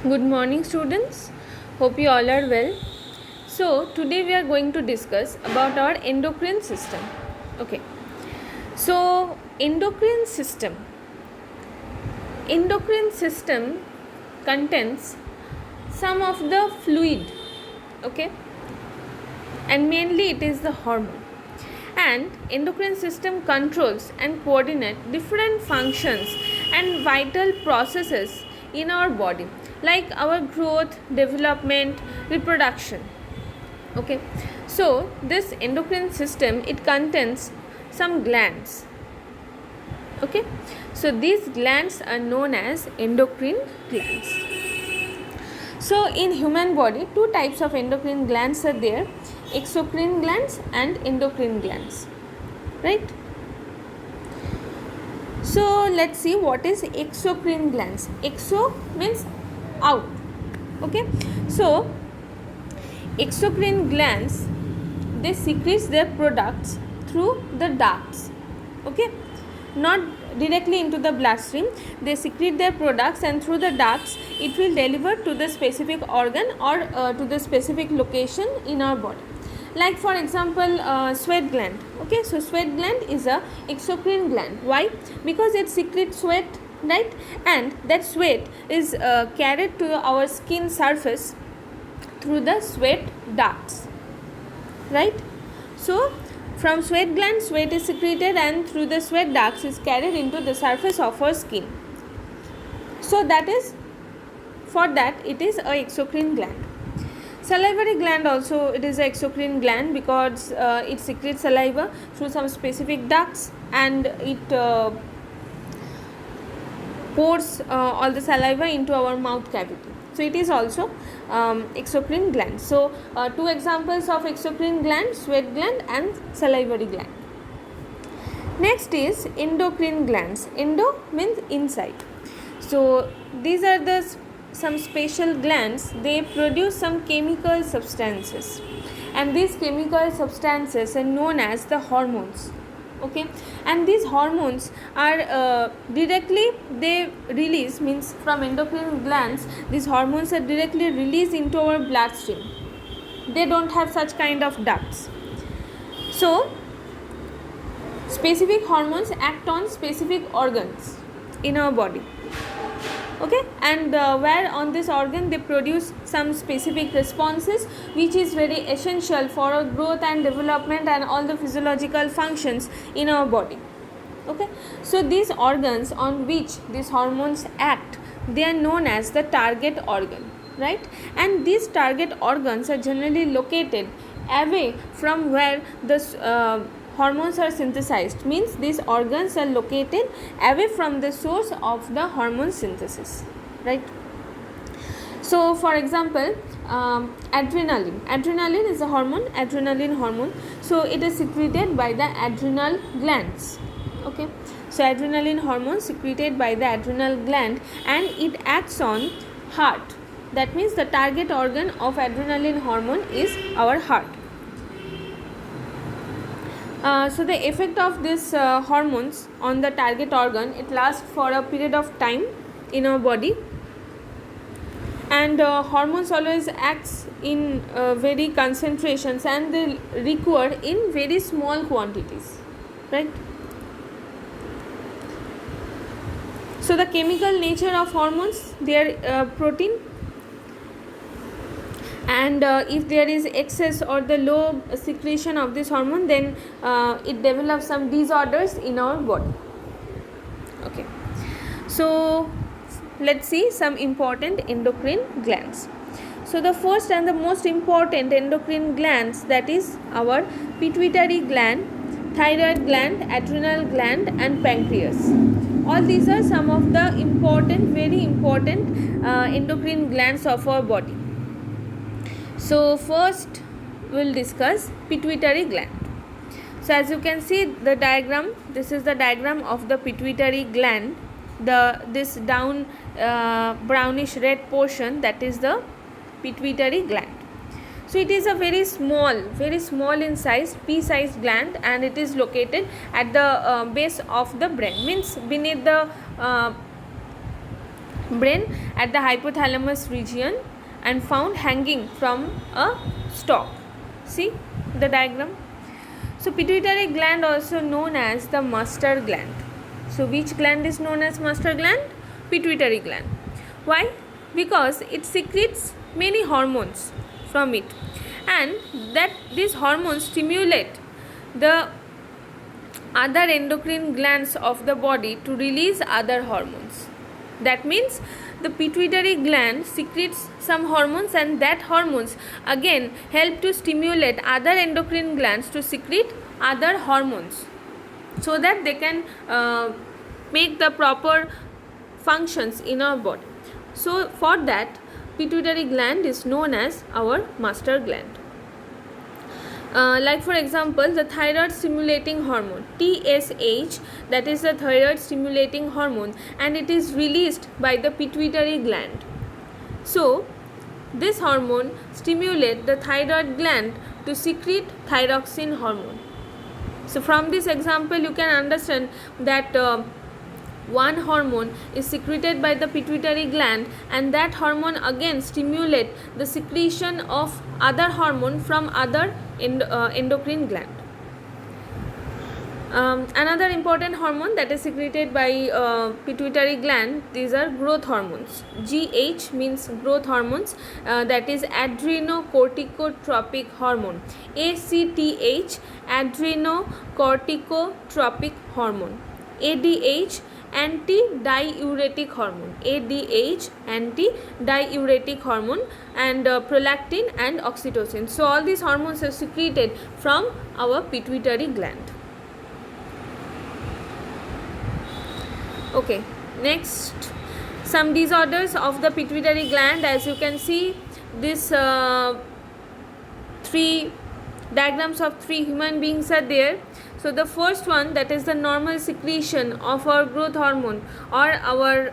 Good morning, students. Hope you all are well. So, today we are going to discuss about our endocrine system. Okay. So, endocrine system contains some of the fluid. Okay. And mainly it is the hormone. And endocrine system controls and coordinate different functions and vital processes in our body, like our growth, development, reproduction. Okay, so this endocrine system, it contains some glands. Okay, so these glands are known as endocrine glands. So in human body, two types of endocrine glands are there: exocrine glands and endocrine glands, right? So let's see what is exocrine glands. Exo means out. Okay, so exocrine glands, they secrete their products through the ducts. Okay, not directly into the bloodstream. They secrete their products, and through the ducts it will deliver to the specific organ or to the specific location in our body. Like for example, sweat gland. Okay, so sweat gland is a exocrine gland. Why? Because it secretes sweat, right? And that sweat is carried to our skin surface through the sweat ducts, right? So from sweat gland, sweat is secreted, and through the sweat ducts is carried into the surface of our skin. So that is, for that it is a exocrine gland. Salivary gland also, it is a exocrine gland because it secretes saliva through some specific ducts, and it pours all the saliva into our mouth cavity. So it is also exocrine gland. So two examples of exocrine gland: sweat gland and salivary gland. Next is endocrine glands. Endo means inside. So these are the some special glands. They produce some chemical substances, and these chemical substances are known as the hormones. Okay, and these hormones are directly, they release, means from endocrine glands these hormones are directly released into our bloodstream. They don't have such kind of ducts. So specific hormones act on specific organs in our body. Okay, and where on this organ they produce some specific responses, which is very essential for our growth and development and all the physiological functions in our body. Okay, so these organs on which these hormones act, they are known as the target organ, right? And these target organs are generally located away from where the hormones are synthesized, means these organs are located away from the source of the hormone synthesis, right? So for example, adrenaline is a hormone, adrenaline hormone. So it is secreted by the adrenal glands. Okay, so adrenaline hormone secreted by the adrenal gland, and it acts on heart. That means the target organ of adrenaline hormone is our heart. So the effect of these hormones on the target organ, it lasts for a period of time in our body, and hormones always acts in very concentrations, and they require in very small quantities, right? So the chemical nature of hormones, they are protein, and if there is excess or the low secretion of this hormone, then it develops some disorders in our body. Okay, so let's see some important endocrine glands. So the first and the most important endocrine glands, that is our pituitary gland, thyroid gland, adrenal gland, and pancreas. All these are some of the important, very important endocrine glands of our body. So first we'll discuss pituitary gland. So as you can see the diagram, this is the diagram of the pituitary gland. This down brownish red portion, that is the pituitary gland. So it is a very small in size, pea-sized gland, and it is located at the base of the brain, means beneath the brain at the hypothalamus region and found hanging from a stalk. See the diagram. So pituitary gland also known as the master gland. So which gland is known as master gland? Pituitary gland. Why? Because it secretes many hormones from it, and that these hormones stimulate the other endocrine glands of the body to release other hormones. That means the pituitary gland secretes some hormones, and that hormones again help to stimulate other endocrine glands to secrete other hormones, so that they can make the proper functions in our body. So for that, pituitary gland is known as our master gland. Like for example, the thyroid stimulating hormone TSH, that is the thyroid stimulating hormone, and it is released by the pituitary gland. So this hormone stimulates the thyroid gland to secrete thyroxine hormone. So from this example you can understand that one hormone is secreted by the pituitary gland, and that hormone again stimulate the secretion of other hormone from other endocrine gland. Another important hormone that is secreted by pituitary gland, these are growth hormones. GH means growth hormones, that is adrenocorticotropic hormone. ACTH, adrenocorticotropic hormone. ADH, anti-diuretic hormone. ADH, anti-diuretic hormone, and prolactin and oxytocin. So all these hormones are secreted from our pituitary gland. Okay, next, some disorders of the pituitary gland. As you can see, this three diagrams of three human beings are there. So the first one, that is the normal secretion of our growth hormone or our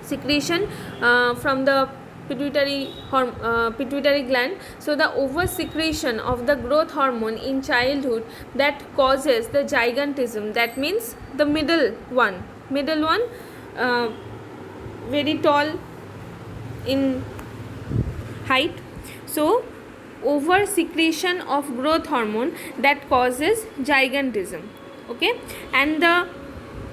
secretion from the pituitary gland. So the over secretion of the growth hormone in childhood, that causes the gigantism. That means the middle one, very tall in height. So over secretion of growth hormone, that causes gigantism. Okay, and the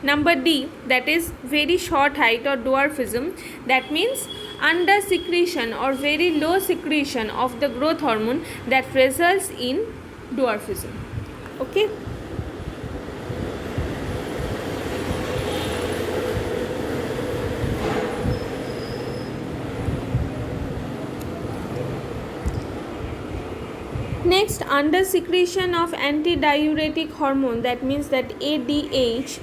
number D, that is very short height or dwarfism. That means under secretion or very low secretion of the growth hormone, that results in dwarfism. Okay. Next, under secretion of anti-diuretic hormone, that means that ADH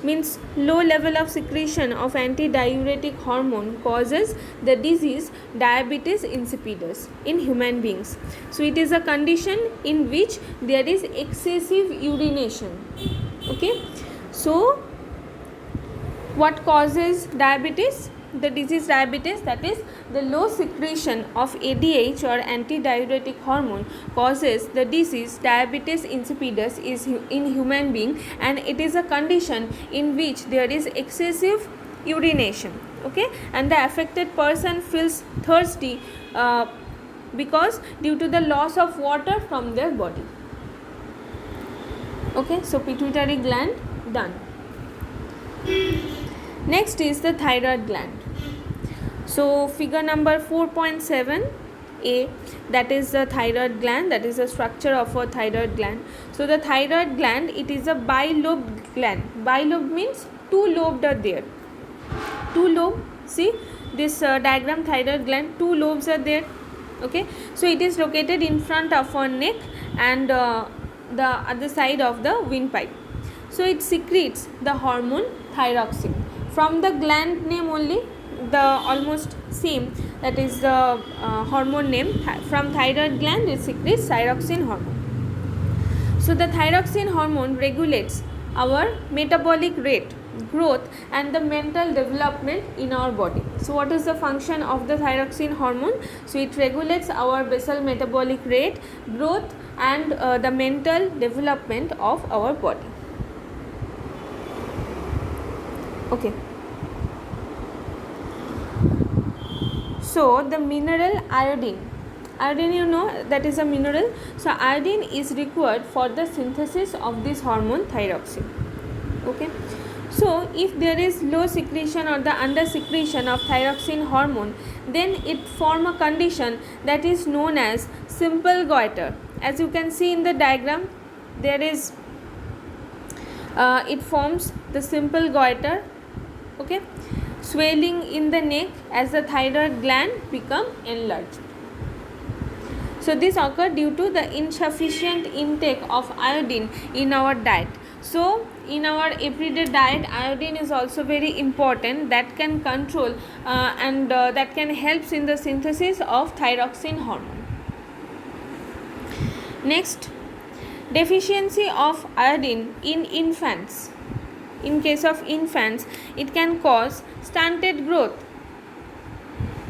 means low level of secretion of anti-diuretic hormone, causes the disease diabetes insipidus in human beings. So it is a condition in which there is excessive urination. Okay, so what causes diabetes? The disease diabetes, that is the low secretion of ADH or anti-diuretic hormone, causes the disease diabetes insipidus is in human being, and it is a condition in which there is excessive urination. Okay, and the affected person feels thirsty because due to the loss of water from their body. Okay, so pituitary gland done. Next is the thyroid gland. So figure number 4.7a, that is the thyroid gland, that is the structure of a thyroid gland. So the thyroid gland, it is a bilobed gland. Bilobed means two lobed are there. Two lobe, see this diagram, thyroid gland, two lobes are there. Okay, so it is located in front of our neck and the other side of the windpipe. So it secretes the hormone thyroxine. From the gland name only, the almost same, that is the hormone name. From thyroid gland, it secretes thyroxine hormone. So the thyroxine hormone regulates our metabolic rate, growth, and the mental development in our body. So what is the function of the thyroxine hormone? So it regulates our basal metabolic rate, growth, and the mental development of our body. Okay. So the mineral iodine, you know that is a mineral. So iodine is required for the synthesis of this hormone thyroxine. Okay, so if there is low secretion or the under secretion of thyroxine hormone, then it form a condition that is known as simple goiter. As you can see in the diagram, there is it forms the simple goiter. Okay, swelling in the neck as the thyroid gland become enlarged. So this occurs due to the insufficient intake of iodine in our diet. So in our everyday diet, iodine is also very important, that can control and that can help in the synthesis of thyroxine hormone. Next, deficiency of iodine in infants. In case of infants, it can cause stunted growth.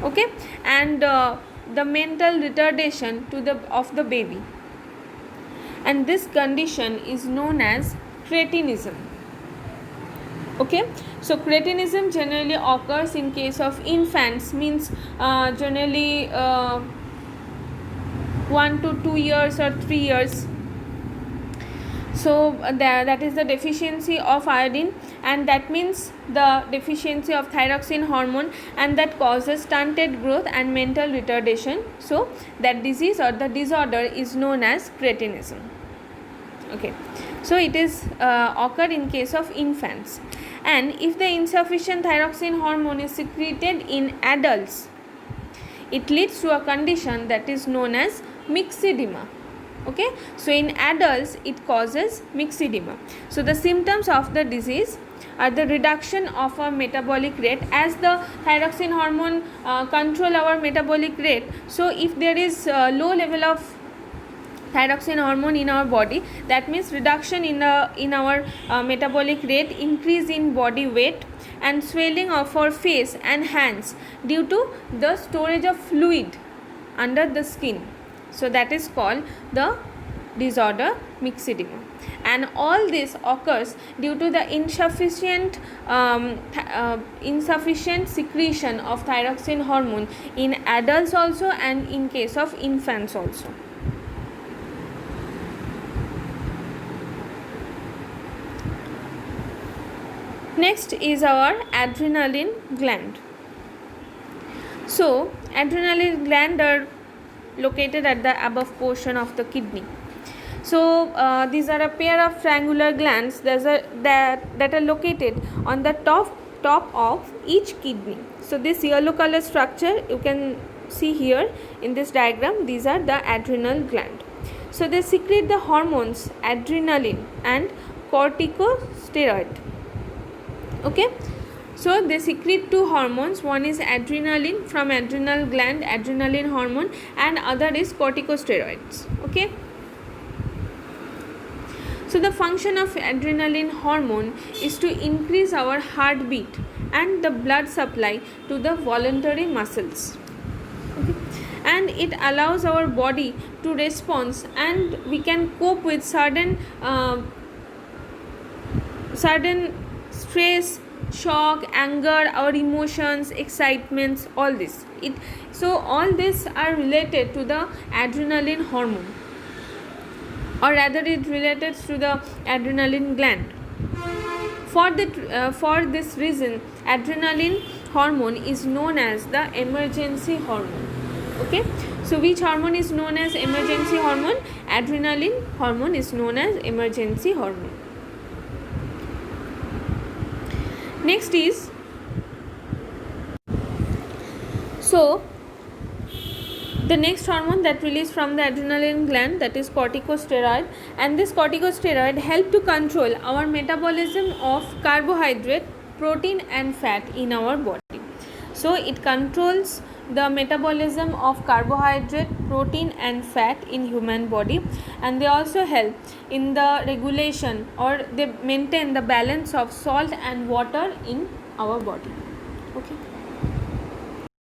Okay, and the mental retardation of the baby, and this condition is known as cretinism. Okay, so cretinism generally occurs in case of infants, means generally 1 to 2 years or 3 years. So that is the deficiency of iodine, and that means the deficiency of thyroxine hormone, and that causes stunted growth and mental retardation. So that disease or the disorder is known as cretinism. Okay, so it is occurred in case of infants. And if the insufficient thyroxine hormone is secreted in adults, it leads to a condition that is known as myxedema. Okay, so in adults it causes myxedema. So the symptoms of the disease are the reduction of our metabolic rate, as the thyroxine hormone control our metabolic rate. So if there is low level of thyroxine hormone in our body, that means reduction in our metabolic rate, increase in body weight, and swelling of our face and hands due to the storage of fluid under the skin. So that is called the disorder myxedema, and all this occurs due to the insufficient secretion of thyroxine hormone in adults also, and in case of infants also. Next is our adrenaline gland. So adrenaline gland are located at the above portion of the kidney. So these are a pair of triangular glands that are located on the top of each kidney. So this yellow color structure you can see here in this diagram, these are the adrenal gland. So they secrete the hormones adrenaline and corticosteroid. Okay, so they secrete two hormones, one is adrenaline from adrenal gland, adrenaline hormone, and other is corticosteroids. Okay, so the function of adrenaline hormone is to increase our heartbeat and the blood supply to the voluntary muscles. Okay, and it allows our body to respond, and we can cope with certain stress, shock, anger, our emotions, excitements, all this. So all this are related to the adrenaline hormone, or rather it related to the adrenaline gland. For this reason, adrenaline hormone is known as the emergency hormone. Okay, so which hormone is known as emergency hormone? Adrenaline hormone is known as emergency hormone. Next is, so the next hormone that released from the adrenaline gland, that is corticosteroid, and this corticosteroid help to control our metabolism of carbohydrate, protein and fat in our body. So it controls the metabolism of carbohydrate, protein and fat in human body, and they also help in the regulation, or they maintain the balance of salt and water in our body. Okay.